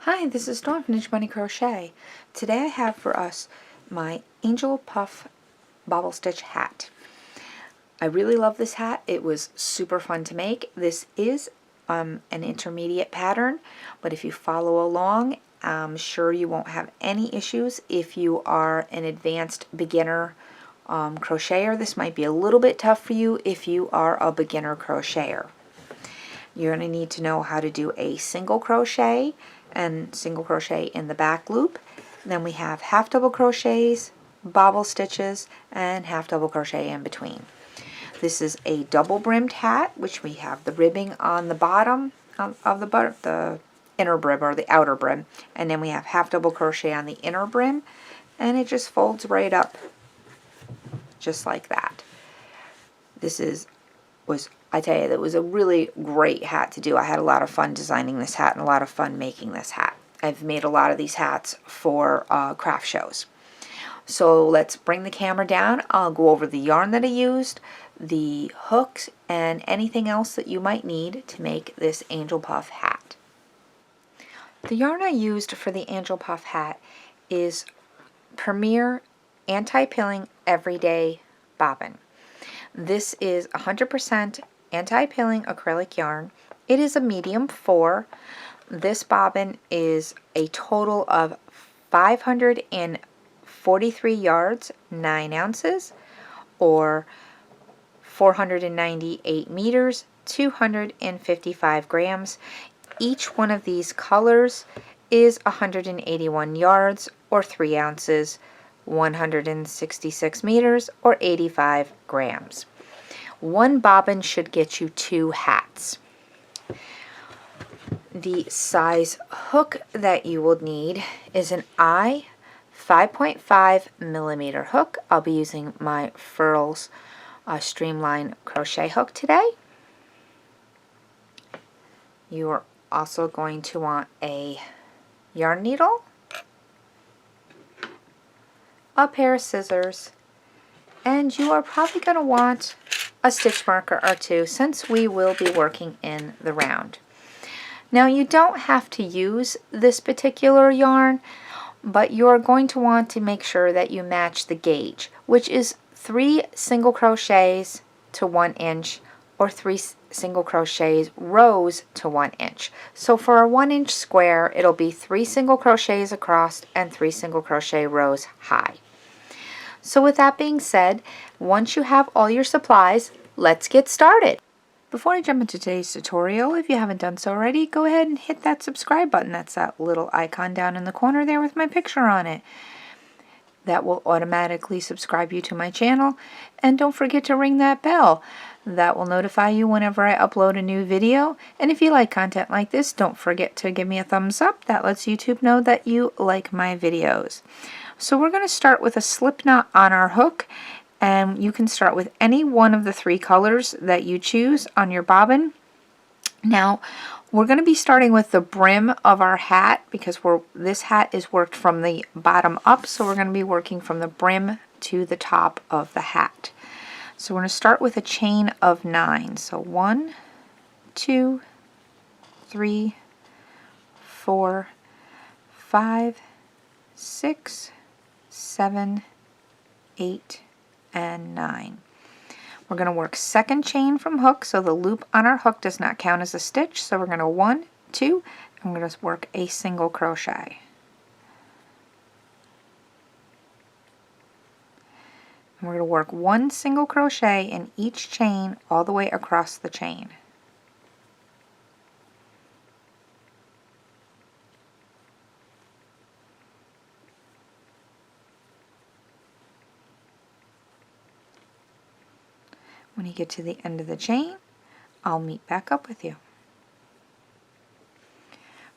Hi, this is Dawn from Ninja Bunny Crochet. Today I have for us my Angel Puff Bobble Stitch hat. I really love this hat. It was super fun to make. This is an intermediate pattern, but if you follow along, I'm sure you won't have any issues. If you are an advanced beginner crocheter, this might be a little bit tough for you if you are a beginner crocheter. You're going to need to know how to do a single crochet and single crochet in the back loop. Then we have half double crochets, bobble stitches, and half double crochet in between. This is a double brimmed hat, which we have the ribbing on the bottom of the inner brim or the outer brim, and then we have half double crochet on the inner brim, and it just folds right up just like that. I tell you, that was a really great hat to do. I had a lot of fun designing this hat and a lot of fun making this hat. I've made a lot of these hats for craft shows. So let's bring the camera down. I'll go over the yarn that I used, the hooks, and anything else that you might need to make this Angel Puff hat. The yarn I used for the Angel Puff hat is Premier Anti-Pilling Everyday Bobbin. This is 100% anti-pilling acrylic yarn. It is a medium 4. This bobbin is a total of 543 yards, 9 ounces, or 498 meters, 255 grams. Each one of these colors is 181 yards, or 3 ounces, 166 meters, or 85 grams. One bobbin should get you 2 hats. The size hook that you will need is an I 5.5 millimeter hook. I'll be using my Furls Streamline Crochet Hook today. You are also going to want a yarn needle, a pair of scissors, and you are probably going to want a stitch marker or 2 since we will be working in the round. Now you don't have to use this particular yarn, but you're going to want to make sure that you match the gauge, which is 3 single crochets to 1 inch or 3 single crochets rows to 1 inch. So for a 1 inch square, it'll be 3 single crochets across and 3 single crochet rows high. So with that being said, once you have all your supplies, let's get started. Before I jump into today's tutorial, if you haven't done so already, go ahead and hit that subscribe button. That's that little icon down in the corner there with my picture on it. That will automatically subscribe you to my channel. And don't forget to ring that bell. That will notify you whenever I upload a new video. And if you like content like this, don't forget to give me a thumbs up. That lets YouTube know that you like my videos. So we're going to start with a slip knot on our hook, and you can start with any one of the 3 colors that you choose on your bobbin. Now we're going to be starting with the brim of our hat because this hat is worked from the bottom up, so we're going to be working from the brim to the top of the hat. So we're going to start with a chain of 9. So 1, 2, 3, 4, 5, 6, 7, 8, and 9. We're going to work second chain from hook, so the loop on our hook does not count as a stitch. So we're going to 1, 2, and we're going to work a single crochet. And we're going to work 1 single crochet in each chain all the way across the chain. When you get to the end of the chain, I'll meet back up with you.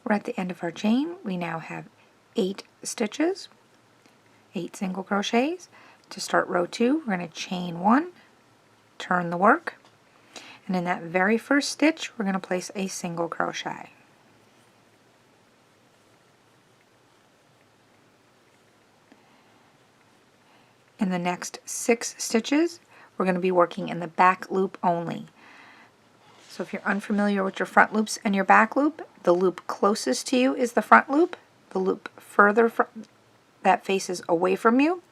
We're at the end of our chain. We now have 8 stitches, 8 single crochets. To start row 2, we're going to chain 1, turn the work, and in that very first stitch, we're going to place a single crochet. In the next 6 stitches, we're going to be working in the back loop only. So if you're unfamiliar with your front loops and your back loop, the loop closest to you is the front loop. The loop further that faces away from you,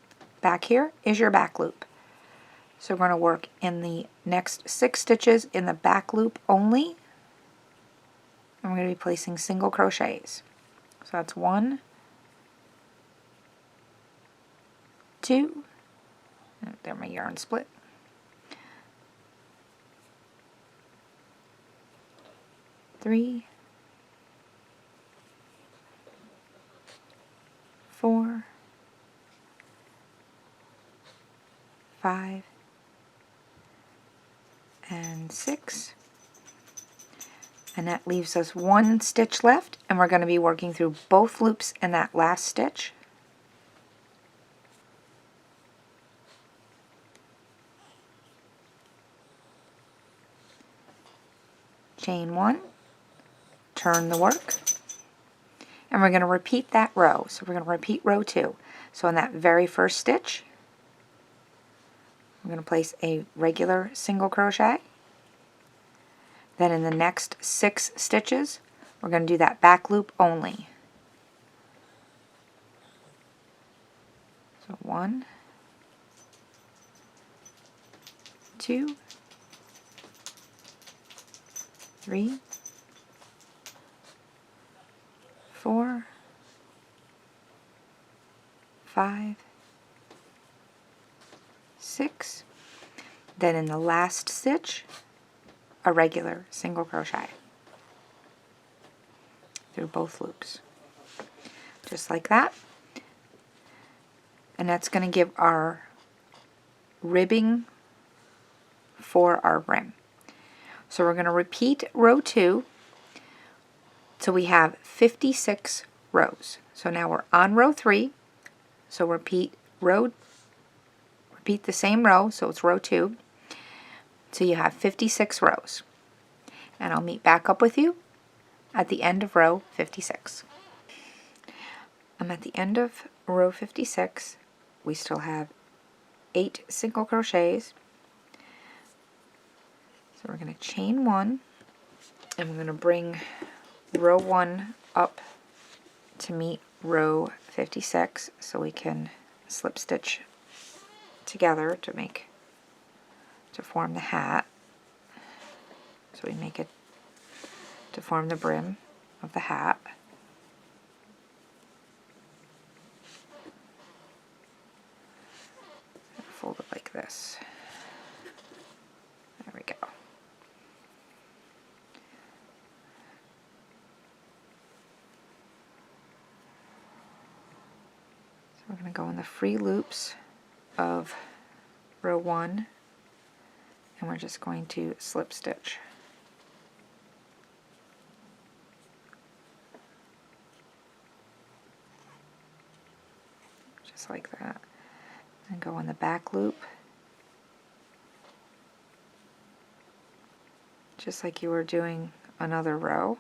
back here, is your back loop. So we're going to work in the next 6 stitches in the back loop only. And we're going to be placing single crochets. So that's 1, 2, oh, there my yarn split. 3, 4, 5, and 6. And that leaves us 1 stitch left, and we're going to be working through both loops in that last stitch. Chain 1, turn the work, and we're going to repeat that row. So we're going to repeat row 2. So in that very first stitch, we're going to place a regular single crochet. Then in the next 6 stitches, we're going to do that back loop only. So 1, 2, 3, 4, 5, 6. Then in the last stitch, a regular single crochet through both loops. Just like that. And that's going to give our ribbing for our brim. So we're going to repeat row 2 till we have 56 rows. So now we're on row 3. So repeat the same row, so it's row 2. So you have 56 rows. And I'll meet back up with you at the end of row 56. I'm at the end of row 56. We still have 8 single crochets. So we're going to chain 1, and we're going to bring row 1 up to meet row 56 so we can slip stitch together to form the hat. So we make it to form the brim of the hat. And fold it like this. There we go. So we're going to go in the free loops of row 1, and we're just going to slip stitch. Just like that. And go in the back loop, just like you were doing another row,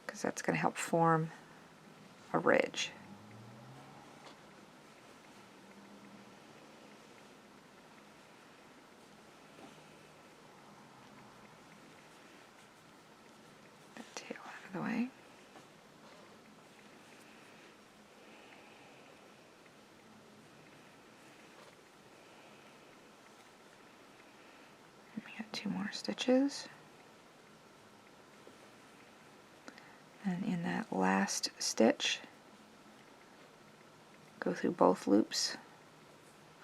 because that's going to help form a ridge. The way. We got 2 more stitches. And in that last stitch, go through both loops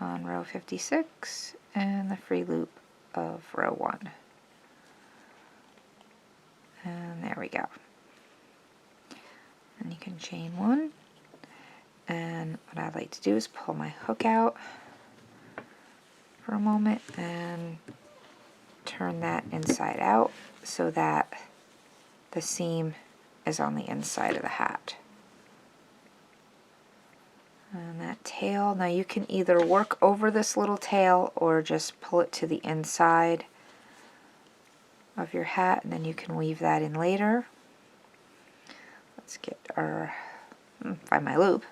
on row 56 and the free loop of row 1. And there we go. And you can chain 1, and what I like to do is pull my hook out for a moment and turn that inside out so that the seam is on the inside of the hat. And that tail, now you can either work over this little tail or just pull it to the inside of your hat, and then you can weave that in later. Let's get our, find my loop.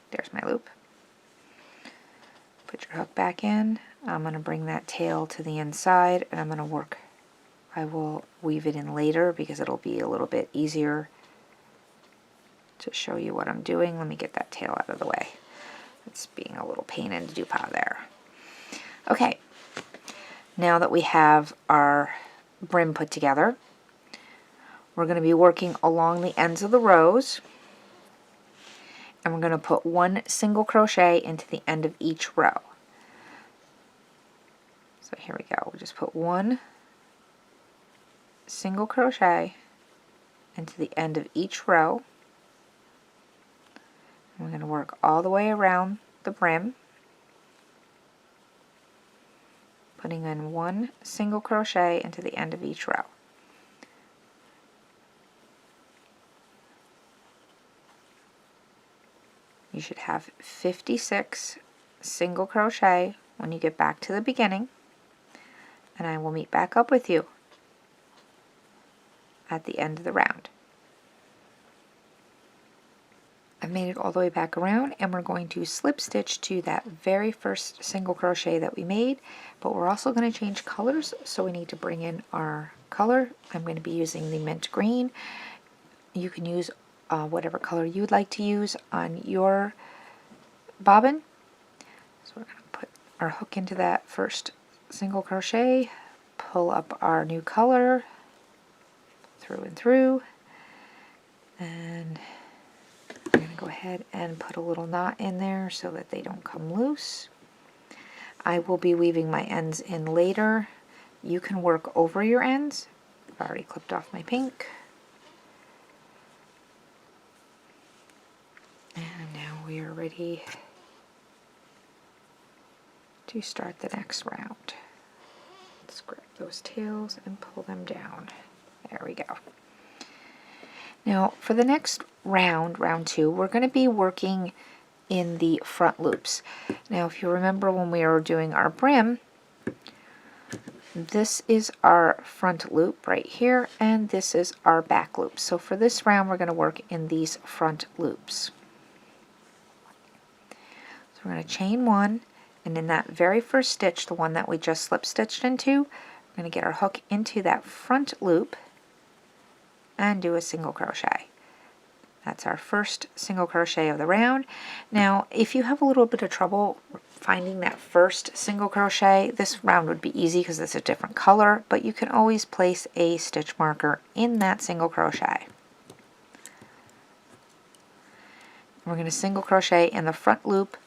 There's my loop. Put your hook back in. I'm going to bring that tail to the inside, and I'm going to work I will weave it in later because it'll be a little bit easier to show you what I'm doing. Let me get that tail out of the way. It's being a little pain in the dupont there. Okay, now that we have our brim put together, we're going to be working along the ends of the rows, and we're going to put one single crochet into the end of each row. So here we go. We'll just put one single crochet into the end of each row. We're going to work all the way around the brim, putting in one single crochet into the end of each row. You should have 56 single crochet when you get back to the beginning, and I will meet back up with you at the end of the round. I've made it all the way back around, and we're going to slip stitch to that very first single crochet that we made, but we're also going to change colors, so we need to bring in our color. I'm going to be using the mint green. You can use whatever color you would like to use on your bobbin. So we're going to put our hook into that first single crochet, pull up our new color through and through, and I'm going to go ahead and put a little knot in there so that they don't come loose. I will be weaving my ends in later. You can work over your ends. I've already clipped off my pink. And now we are ready to start the next round. Let's grab those tails and pull them down. There we go. Now for the next round, round 2, we're going to be working in the front loops. Now if you remember when we were doing our brim, this is our front loop right here, and this is our back loop. So for this round we're going to work in these front loops. So we're going to chain 1, and in that very first stitch, the one that we just slip stitched into, we're going to get our hook into that front loop and do a single crochet. That's our first single crochet of the round. Now if you have a little bit of trouble finding that first single crochet, this round would be easy because it's a different color, but you can always place a stitch marker in that single crochet. We're going to single crochet in the front loop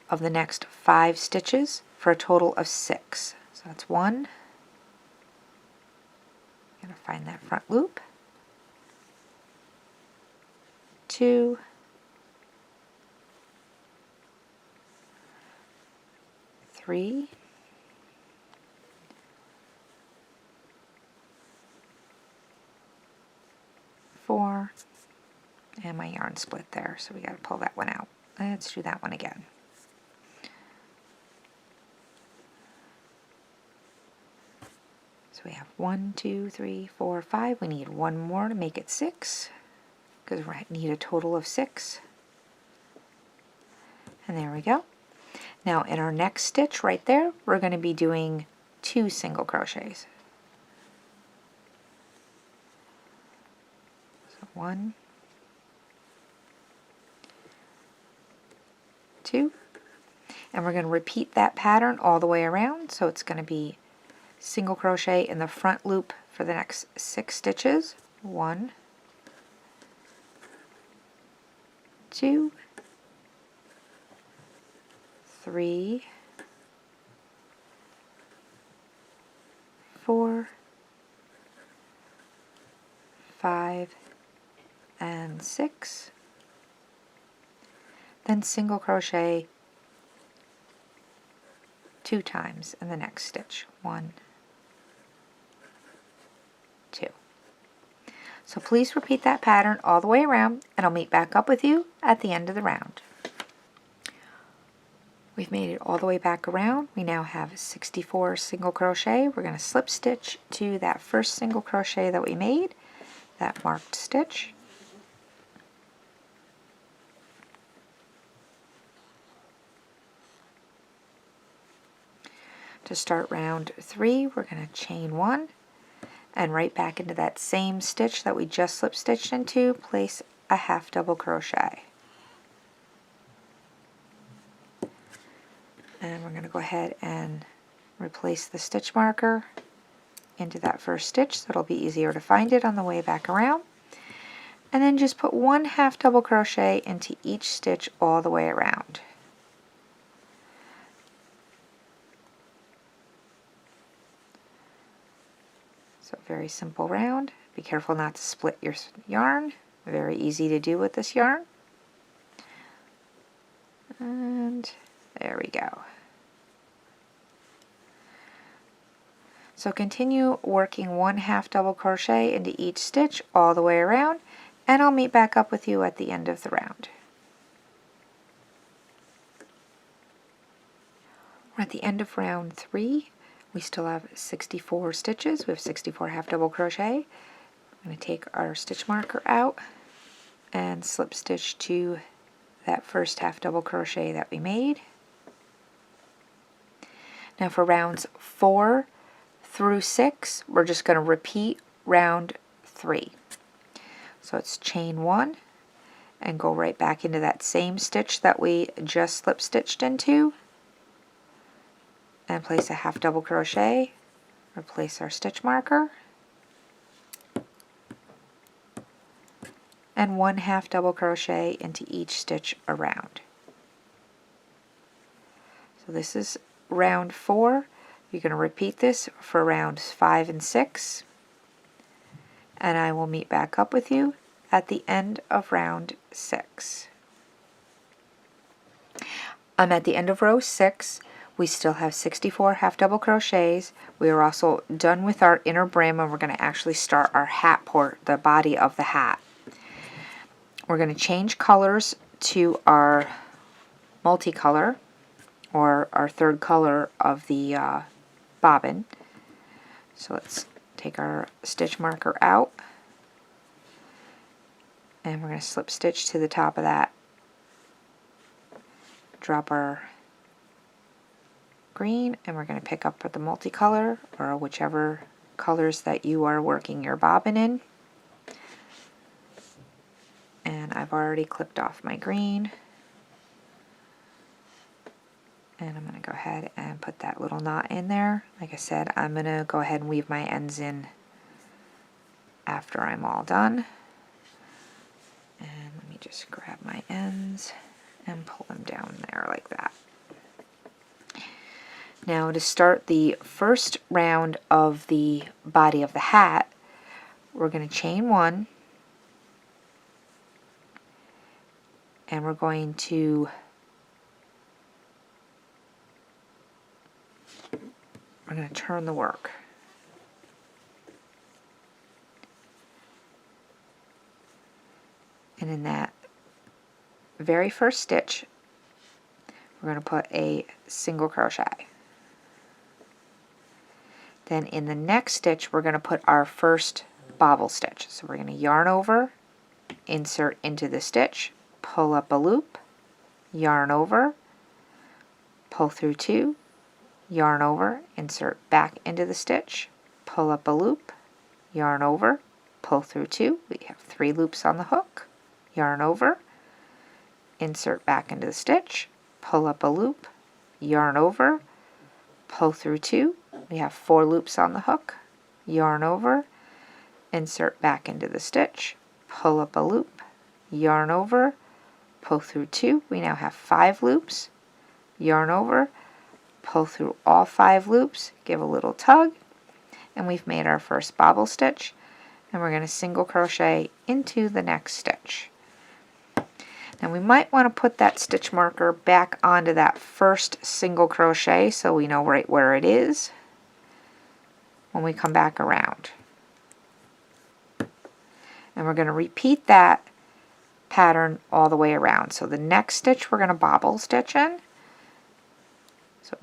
of the next 5 stitches for a total of 6. So that's 1. I'm going to find that front loop. 2, 3, 4, and my yarn split there, so we got to pull that one out. Let's do that one again. So we have 1, 2, 3, 4, 5. We need one more to make it 6, because we need a total of 6. And there we go. Now in our next stitch right there, we're going to be doing 2 single crochets. So 1, 2, and we're going to repeat that pattern all the way around. So it's going to be single crochet in the front loop for the next 6 stitches. 1, 2, 3, 4, 5, and 6. Then single crochet 2 times in the next stitch. 1, 2. So please repeat that pattern all the way around, and I'll meet back up with you at the end of the round. We've made it all the way back around. We now have 64 single crochet. We're going to slip stitch to that first single crochet that we made, that marked stitch. To start round 3, we're going to chain 1, and right back into that same stitch that we just slip stitched into, place a half double crochet. And we're going to go ahead and replace the stitch marker into that first stitch so it'll be easier to find it on the way back around. And then just put one half double crochet into each stitch all the way around. So very simple round. Be careful not to split your yarn. Very easy to do with this yarn. And there we go. So continue working one half double crochet into each stitch all the way around, and I'll meet back up with you at the end of the round. We're at the end of round 3. We still have 64 stitches. We have 64 half double crochet. I'm going to take our stitch marker out and slip stitch to that first half double crochet that we made. Now for rounds 4 through 6, we're just going to repeat round 3. So it's chain 1 and go right back into that same stitch that we just slip stitched into, and place a half double crochet, replace our stitch marker, and one half double crochet into each stitch around. So this is round 4. You're going to repeat this for rounds 5 and 6, and I will meet back up with you at the end of round 6. I'm at the end of row 6. We still have 64 half double crochets. We are also done with our inner brim, and we're going to actually start our hat the body of the hat. We're going to change colors to our multicolor, or our third color of the bobbin. So let's take our stitch marker out, and we're going to slip stitch to the top of that. Drop our green, and we're going to pick up the multicolor, or whichever colors that you are working your bobbin in. And I've already clipped off my green, and I'm going to go ahead and put that little knot in there. Like I said, I'm going to go ahead and weave my ends in after I'm all done. And let me just grab my ends and pull them down there like that. Now to start the first round of the body of the hat, we're going to chain 1, and we're going to turn the work. And in that very first stitch, we're going to put a single crochet. Then in the next stitch, we're going to put our first bobble stitch. So we're going to yarn over, insert into the stitch, pull up a loop, yarn over, pull through 2, yarn over, insert back into the stitch, pull up a loop, yarn over, pull through 2. We have 3 loops on the hook, yarn over, insert back into the stitch, pull up a loop, yarn over, pull through 2. We have 4 loops on the hook, yarn over, insert back into the stitch, pull up a loop, yarn over, pull through 2. We now have 5 loops, yarn over, pull through all 5 loops, give a little tug, and we've made our first bobble stitch, and we're going to single crochet into the next stitch. Now we might want to put that stitch marker back onto that first single crochet so we know right where it is when we come back around. And we're going to repeat that pattern all the way around. So the next stitch we're going to bobble stitch in. So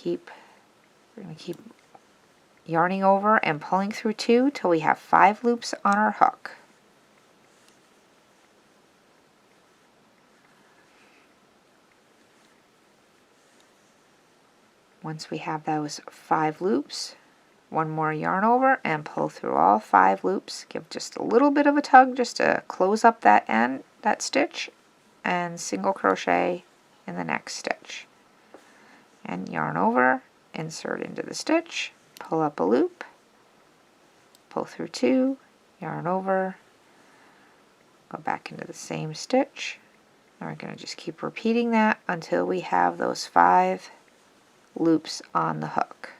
we're going to keep yarning over and pulling through 2 till we have 5 loops on our hook. Once we have those 5 loops, one more yarn over and pull through all 5 loops. Give just a little bit of a tug just to close up that end, that stitch, and single crochet in the next stitch. And yarn over, insert into the stitch, pull up a loop, pull through 2, yarn over, go back into the same stitch. And we're going to just keep repeating that until we have those 5 loops on the hook.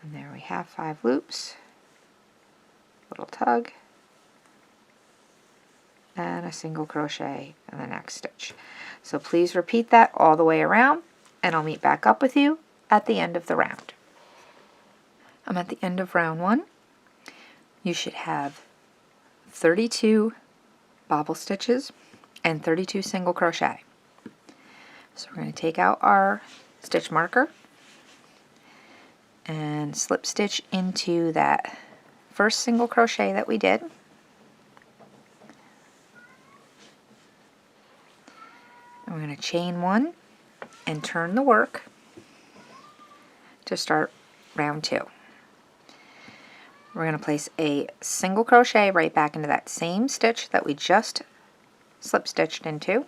And there we have 5 loops, little tug, and a single crochet in the next stitch. So please repeat that all the way around, and I'll meet back up with you at the end of the round. I'm at the end of round 1. You should have 32 bobble stitches and 32 single crochet. So we're going to take out our stitch marker and slip stitch into that first single crochet that we did. And we're going to chain 1 and turn the work to start round 2. We're going to place a single crochet right back into that same stitch that we just slip stitched into.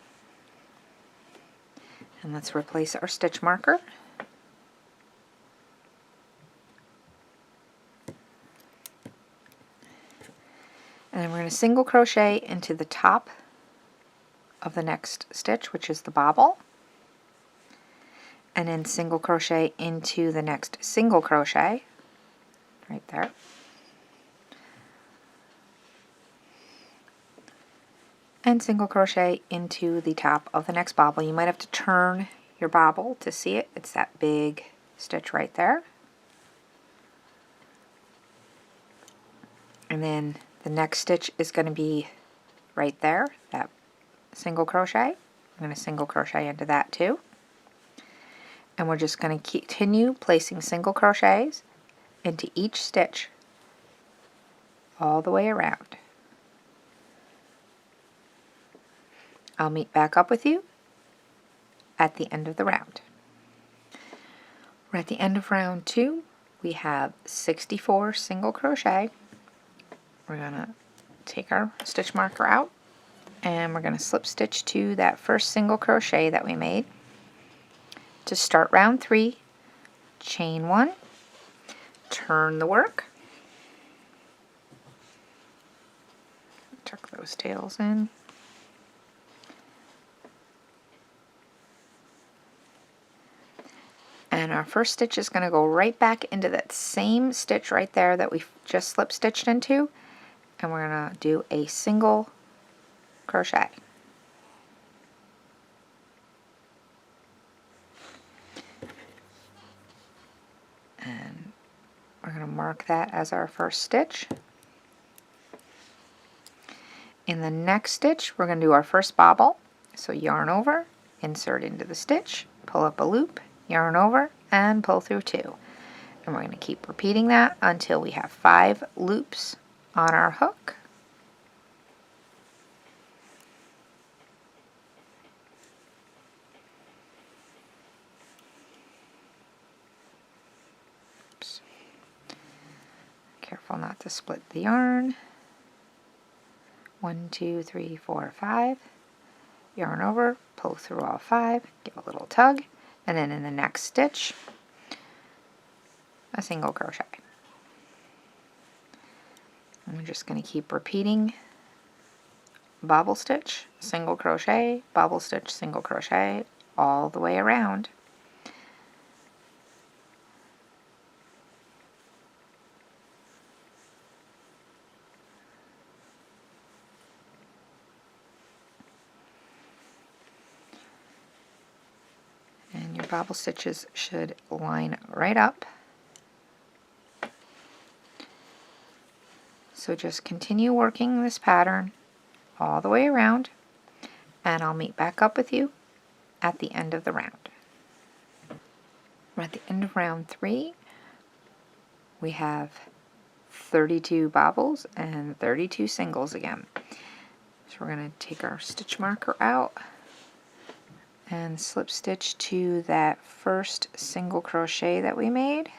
And let's replace our stitch marker. And then we're going to single crochet into the top of the next stitch, which is the bobble, and then single crochet into the next single crochet right there. And single crochet into the top of the next bobble. You might have to turn your bobble to see it. It's that big stitch right there. And then the next stitch is going to be right there, that single crochet. I'm going to single crochet into that too. And we're just going to continue placing single crochets into each stitch all the way around. I'll meet back up with you at the end of the round. We're at the end of round 2. We have 64 single crochet. We're going to take our stitch marker out and we're going to slip stitch to that first single crochet that we made. To start round 3, chain 1, turn the work, tuck those tails in, and our first stitch is going to go right back into that same stitch right there that we just slip stitched into, and we're going to do a single crochet. And we're going to mark that as our first stitch. In the next stitch, we're going to do our first bobble. So yarn over, insert into the stitch, pull up a loop, yarn over, and pull through 2. And we're going to keep repeating that until we have 5 loops on our hook. Oops. Careful not to split the yarn. 1, 2, 3, 4, 5. Yarn over, pull through all 5, give a little tug, and then in the next stitch, a single crochet. And we're just going to keep repeating bobble stitch, single crochet, bobble stitch, single crochet, all the way around. And your bobble stitches should line right up. So just continue working this pattern all the way around, and I'll meet back up with you at the end of the round. We're at the end of round 3. We have 32 bobbles and 32 singles again. So we're going to take our stitch marker out and slip stitch to that first single crochet that we made.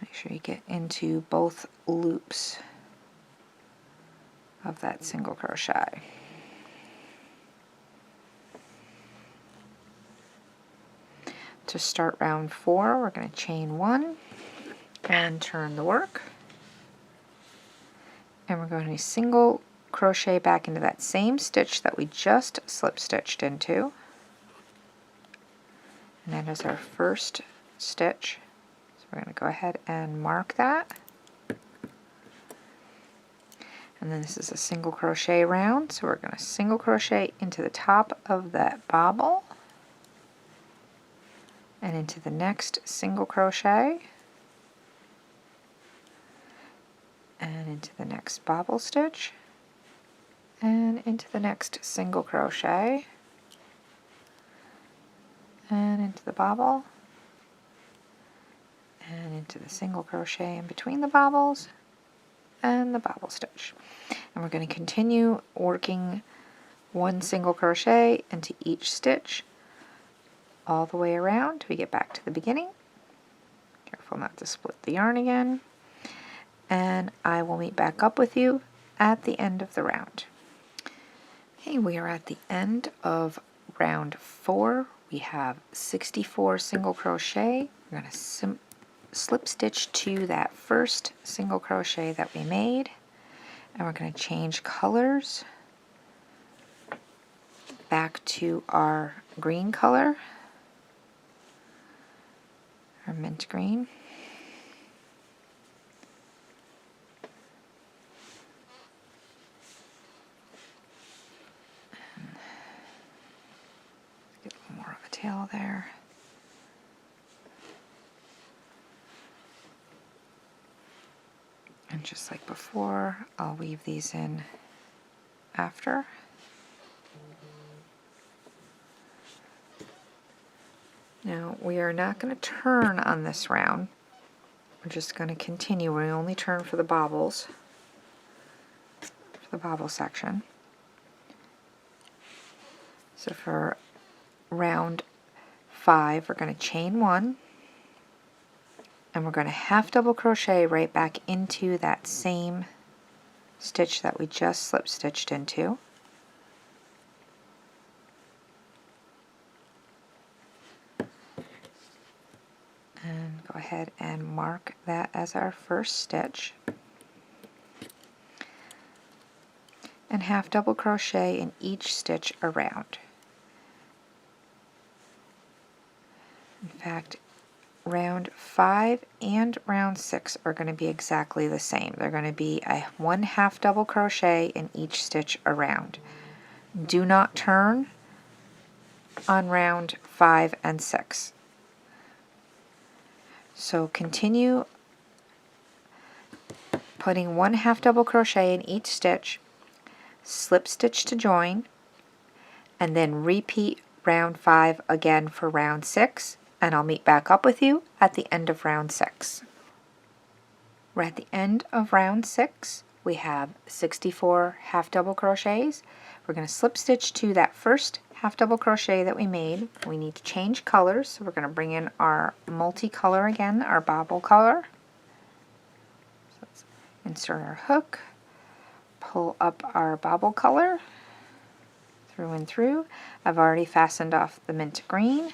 Make sure you get into both loops of that single crochet. To start round 4, we're going to chain 1 and turn the work. And we're going to single crochet back into that same stitch that we just slip stitched into. And that is our first stitch. So we're going to go ahead and mark that. And then this is a single crochet round, so we're going to single crochet into the top of that bobble and into the next single crochet and into the next bobble stitch and into the next single crochet and into the bobble and into the single crochet in between the bobbles and the bobble stitch. And we're going to continue working one single crochet into each stitch all the way around till we get back to the beginning. Careful not to split the yarn again. And I will meet back up with you at the end of the round. Okay, we are at the end of round 4. We have 64 single crochet. We're going to slip stitch to that first single crochet that we made, and we're going to change colors back to our green color, our mint green. And get a little more of a tail there. And just like before, I'll weave these in after. Now, we are not going to turn on this round. We're just going to continue. We only turn for the bobbles, for the bobble section. So for round 5, we're going to chain 1. And we're going to half double crochet right back into that same stitch that we just slip stitched into. And go ahead and mark that as our first stitch. And half double crochet in each stitch around. In fact, round 5 and round 6 are going to be exactly the same. They're going to be a 1 half double crochet in each stitch around. Do not turn on round 5 and 6. So continue putting 1 half double crochet in each stitch, slip stitch to join, and then repeat round 5 again for round 6. And I'll meet back up with you at the end of round 6. We're at the end of round 6. We have 64 half double crochets. We're going to slip stitch to that first half double crochet that we made. We need to change colors, so we're going to bring in our multicolor again, our bobble color. So let's insert our hook, pull up our bobble color through and through. I've already fastened off the mint green.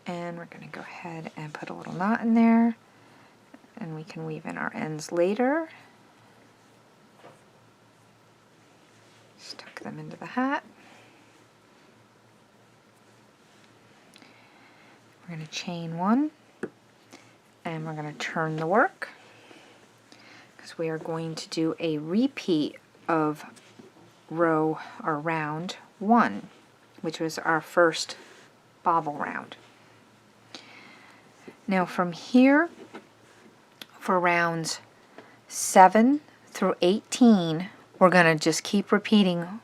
And we're going to go ahead and put a little knot in there, and we can weave in our ends later. Just tuck them into the hat. We're going to chain 1, and we're going to turn the work, because we are going to do a repeat of row or round 1, which was our first bobble round. Now from here, for rounds 7 through 18, we're going to just keep repeating.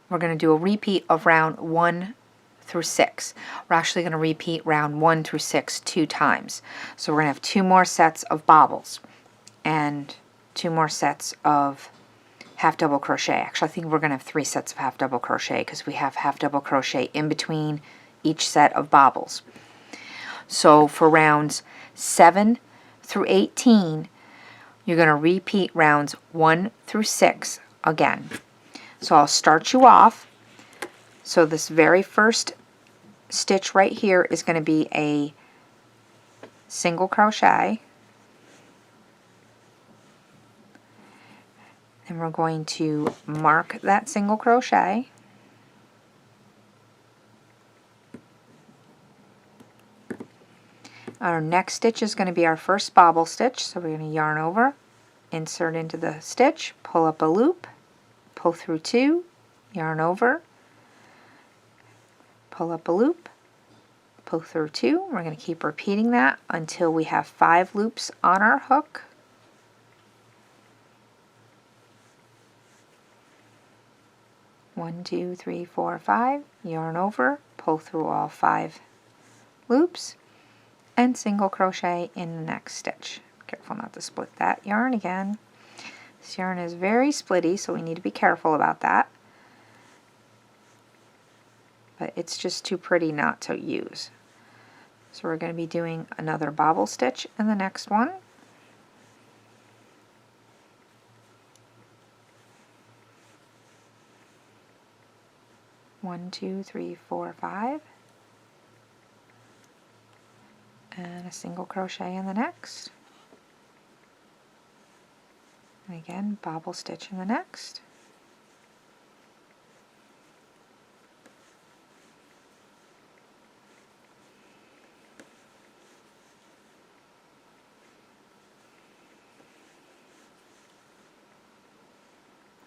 We're going to do a repeat of round 1 through 6. We're actually going to repeat round 1 through 6 2 times. So we're going to have 2 more sets of bobbles and 2 more sets of half double crochet. Actually, I think we're going to have 3 sets of half double crochet because we have half double crochet in between each set of bobbles. So for rounds 7 through 18, you're going to repeat rounds 1 through 6 again. So I'll start you off. So this very first stitch right here is going to be a single crochet. And we're going to mark that single crochet. Our next stitch is going to be our first bobble stitch, so we're going to yarn over, insert into the stitch, pull up a loop, pull through 2, yarn over, pull up a loop, pull through 2. We're going to keep repeating that until we have 5 loops on our hook. One, 2, 3, 4, 5, yarn over, pull through all 5 loops, and single crochet in the next stitch. Careful not to split that yarn again. This yarn is very splitty, so we need to be careful about that. But it's just too pretty not to use. So we're going to be doing another bobble stitch in the next one. One, 2, 3, 4, 5. And a single crochet in the next. And again, bobble stitch in the next.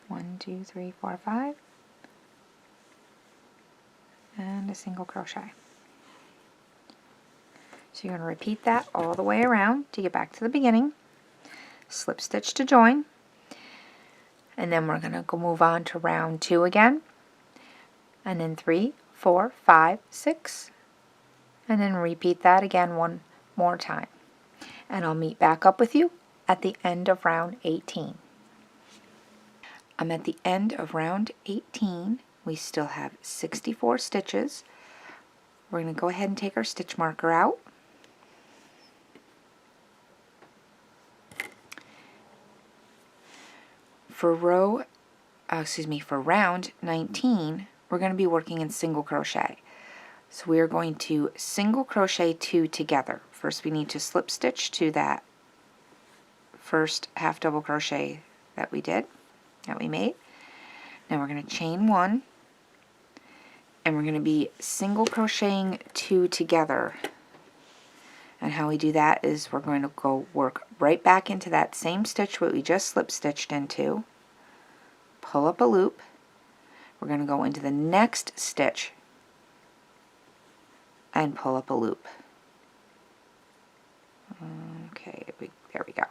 One, 2, 3, 4, 5. And a single crochet. So you're going to repeat that all the way around to get back to the beginning. Slip stitch to join. And then we're going to go move on to round 2 again. And then 3, 4, 5, 6. And then repeat that again one more time. And I'll meet back up with you at the end of round 18. I'm at the end of round 18. We still have 64 stitches. We're going to go ahead and take our stitch marker out. For round 19, we're going to be working in single crochet. So we are going to single crochet 2 together. First we need to slip stitch to that first half double crochet that we made. Now we're going to chain 1, and we're going to be single crocheting 2 together. And how we do that is we're going to go work right back into that same stitch what we just slip stitched into, pull up a loop, we're going to go into the next stitch and pull up a loop. Okay, there we go.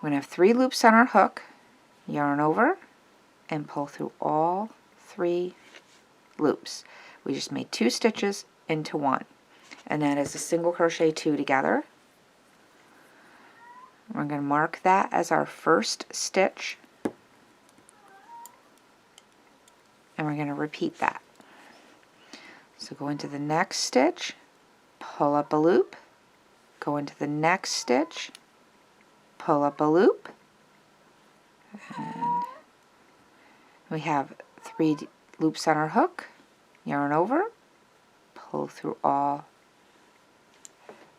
We're going to have 3 loops on our hook, yarn over, and pull through all 3 loops. We just made 2 stitches into 1. And that is a single crochet 2 together. We're going to mark that as our first stitch, and we're going to repeat that. So go into the next stitch, pull up a loop, go into the next stitch, pull up a loop, and we have 3 loops on our hook, yarn over, pull through all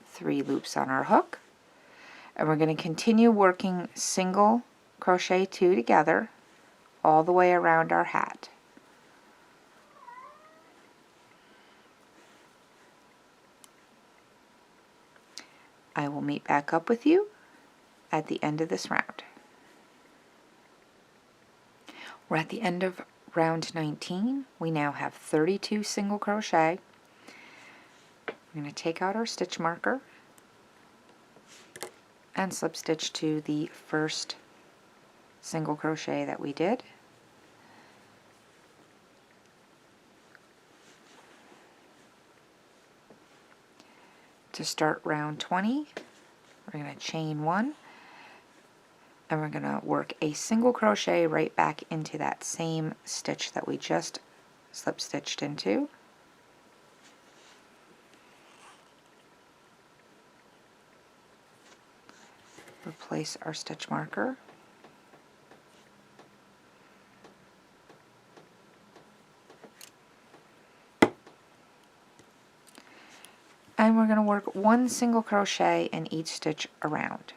3 loops on our hook, and we're going to continue working single crochet 2 together all the way around our hat. I will meet back up with you at the end of this round. We're at the end of round 19. We now have 32 single crochet. We're going to take out our stitch marker and slip stitch to the first single crochet that we did. To start round 20, we're going to chain 1, And we're going to work a single crochet right back into that same stitch that we just slip stitched into. Replace our stitch marker. And we're going to work one single crochet in each stitch around.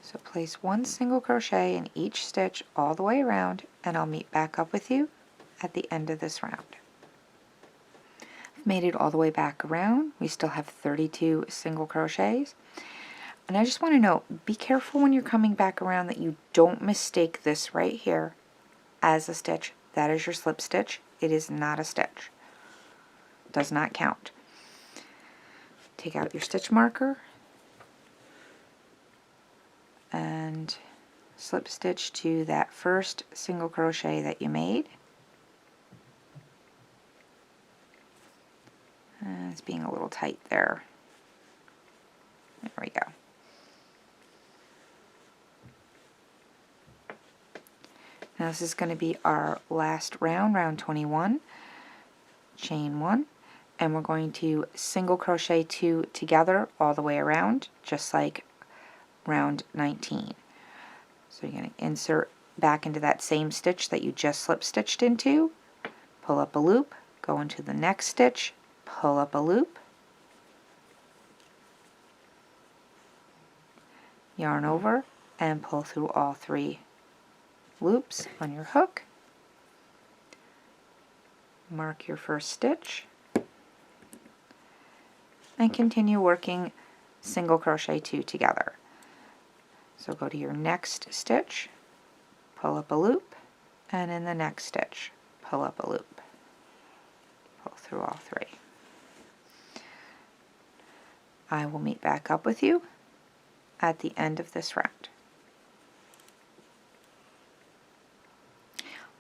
So place one single crochet in each stitch all the way around, and I'll meet back up with you at the end of this round. I've made it all the way back around. We still have 32 single crochets. And I just want to note, be careful when you're coming back around that you don't mistake this right here as a stitch. That is your slip stitch. It is not a stitch. It does not count. Take out your stitch marker and slip stitch to that first single crochet that you made. It's being a little tight there. There we go. Now this is going to be our last round, round 21, chain 1, and we're going to single crochet 2 together all the way around, just like round 19. So you're going to insert back into that same stitch that you just slip stitched into, pull up a loop, go into the next stitch, pull up a loop, yarn over, and pull through all 3 loops on your hook. Mark your first stitch and continue working single crochet 2 together. So go to your next stitch, pull up a loop, and in the next stitch pull up a loop. Pull through all 3. I will meet back up with you at the end of this round.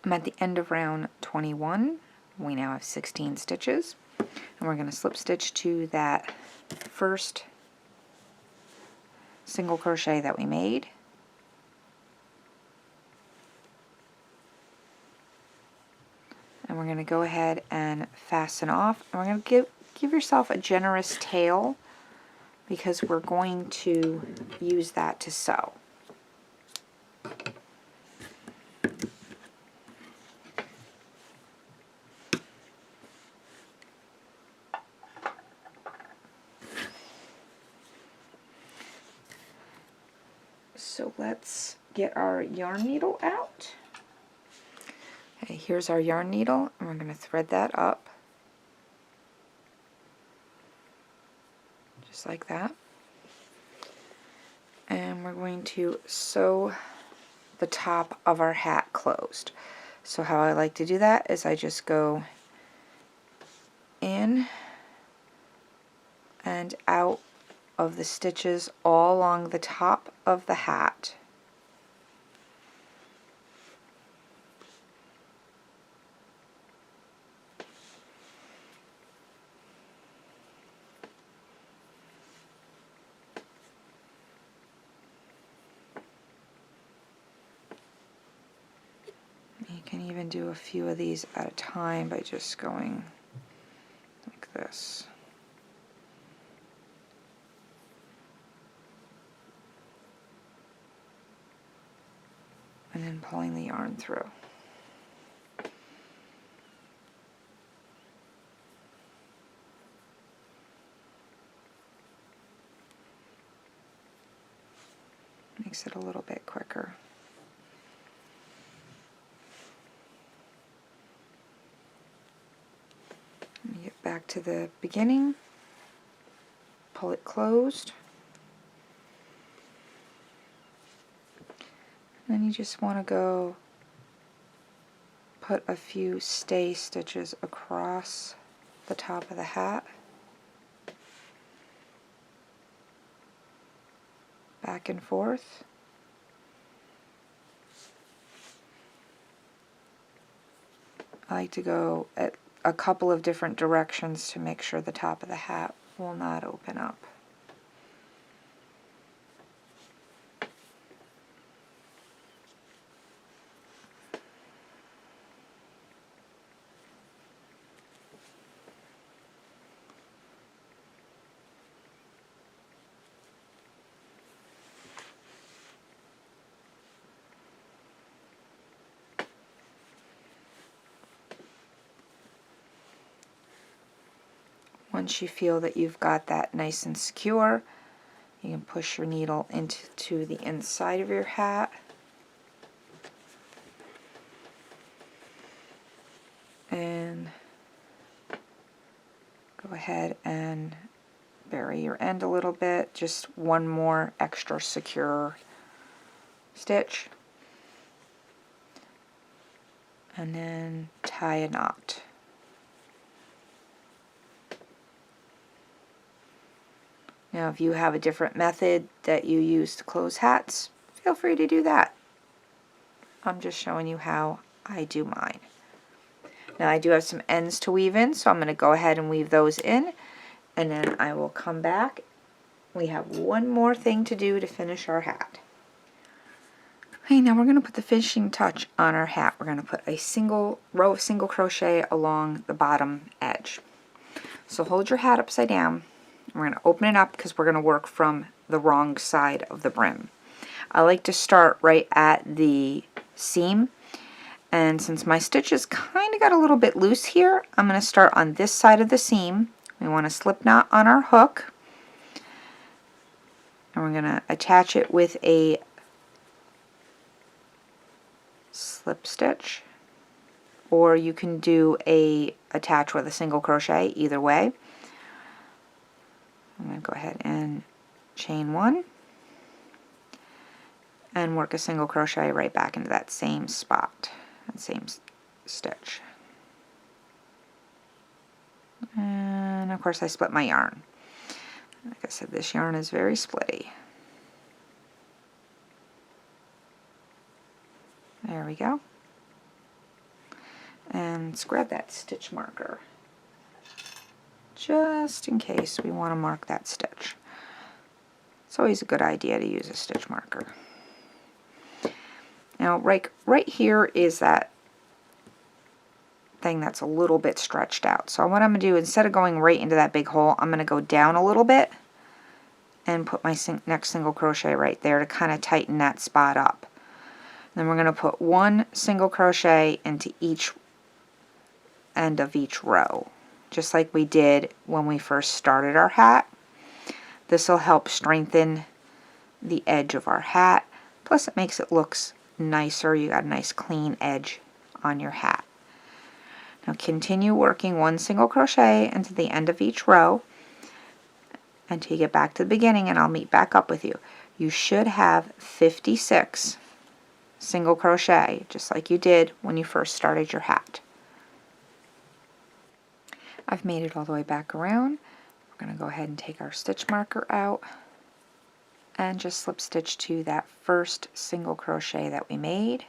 I'm at the end of round 21. We now have 16 stitches, and we're going to slip stitch to that first single crochet that we made. And we're going to go ahead and fasten off, and we're going to give yourself a generous tail because we're going to use that to sew. So let's get our yarn needle out. Okay, here's our yarn needle, and we're going to thread that up just like that. And we're going to sew the top of our hat closed. So how I like to do that is I just go in and out of the stitches all along the top of the hat. You can even do a few of these at a time by just going like this. And then pulling the yarn through. Makes it a little bit quicker. Let me get back to the beginning, pull it closed. Then you just want to go put a few stay stitches across the top of the hat, back and forth. I like to go at a couple of different directions to make sure the top of the hat will not open up. Once you feel that you've got that nice and secure, you can push your needle into the inside of your hat. And go ahead and bury your end a little bit, just one more extra secure stitch. And then tie a knot. Now, if you have a different method that you use to close hats, feel free to do that. I'm just showing you how I do mine. Now, I do have some ends to weave in, so I'm going to go ahead and weave those in, and then I will come back. We have one more thing to do to finish our hat. Okay, now we're going to put the finishing touch on our hat. We're going to put a single row of single crochet along the bottom edge. So hold your hat upside down. We're going to open it up because we're going to work from the wrong side of the brim. I like to start right at the seam, and since my stitches kind of got a little bit loose here, I'm going to start on this side of the seam. We want a slip knot on our hook, and we're going to attach it with a slip stitch, or you can do a attach with a single crochet, either way. I'm going to go ahead and chain one and work a single crochet right back into that same spot, that same stitch. And of course I split my yarn. Like I said, this yarn is very splitty. There we go. And let's grab that stitch marker, just in case we want to mark that stitch. It's always a good idea to use a stitch marker. Now right here is that thing that's a little bit stretched out. So what I'm going to do, instead of going right into that big hole, I'm going to go down a little bit and put my next single crochet right there to kind of tighten that spot up. Then we're going to put one single crochet into each end of each row, just like we did when we first started our hat. This will help strengthen the edge of our hat, plus it makes it look nicer. You got a nice clean edge on your hat. Now continue working one single crochet into the end of each row until you get back to the beginning, and I'll meet back up with you. You should have 56 single crochet, just like you did when you first started your hat. I've made it all the way back around. We're going to go ahead and take our stitch marker out and just slip stitch to that first single crochet that we made.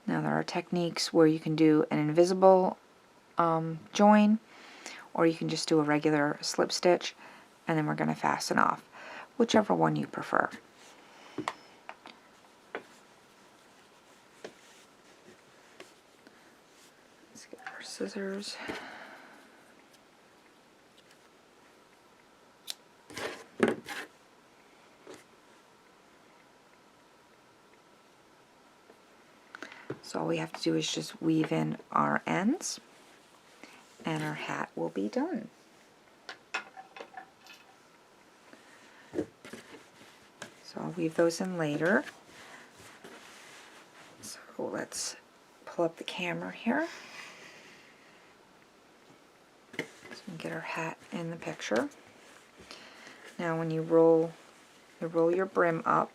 Now there are techniques where you can do an invisible join, or you can just do a regular slip stitch, and then we're going to fasten off, whichever one you prefer. Let's get our scissors. So all we have to do is just weave in our ends, and our hat will be done. So I'll weave those in later. So let's pull up the camera here so we can get our hat in the picture. Now when you roll your brim up,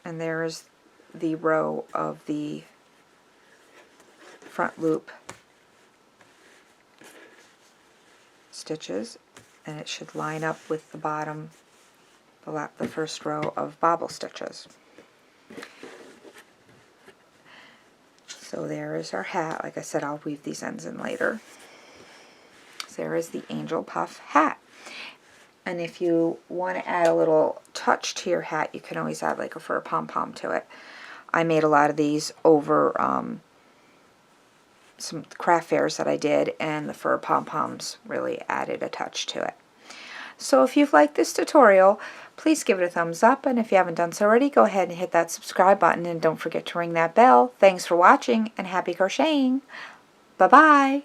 and there is the row of the front loop stitches, and it should line up with the bottom, the first row of bobble stitches. So there is our hat. Like I said, I'll weave these ends in later. there is the angel puff hat. And if you want to add a little touch to your hat, you can always add like a fur pom-pom to it. I made a lot of these over some craft fairs that I did, and the fur pom-poms really added a touch to it. So if you've liked this tutorial, please give it a thumbs up, and if you haven't done so already, go ahead and hit that subscribe button, and don't forget to ring that bell. Thanks for watching, and happy crocheting! Bye-bye!